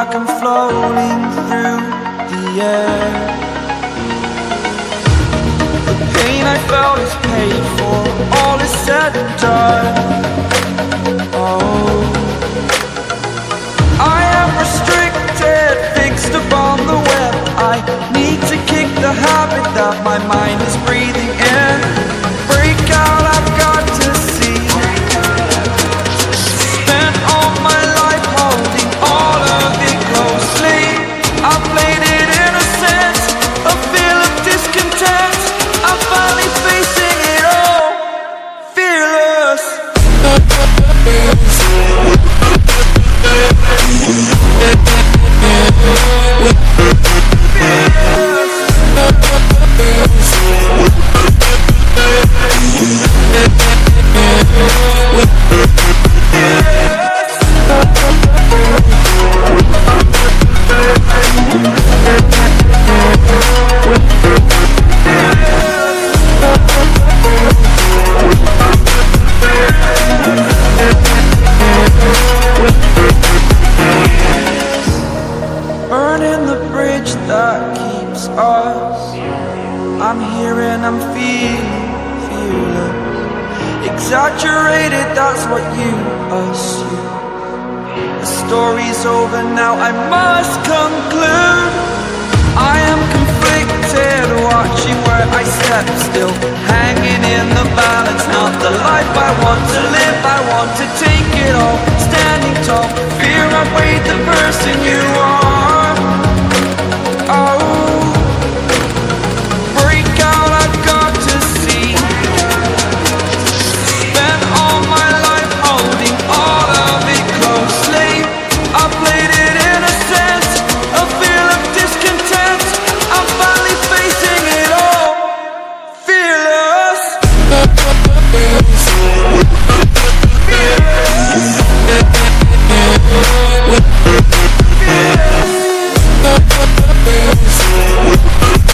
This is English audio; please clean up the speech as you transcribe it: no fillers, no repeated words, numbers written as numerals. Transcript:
like I'm floating through the air. The pain I felt is paid for, all is said and done. Oh, I am restricted, fixed upon the web. I need to kick the habit that my mind is breathing in. Break out, I've got to see. Spent all my life holding all of it closely. I played it innocent, a feel of discontent. I'm finally facing it all, fearless. Burning the bridge that keeps us. I'm here and I'm feeling fearless. Exaggerated, that's what you assume. The story's over now, I must conclude. I am conflicted, watching where I step still, hanging in the balance. Not the life I want to live, I want to take it all. Standing tall, fear I've weighed the person you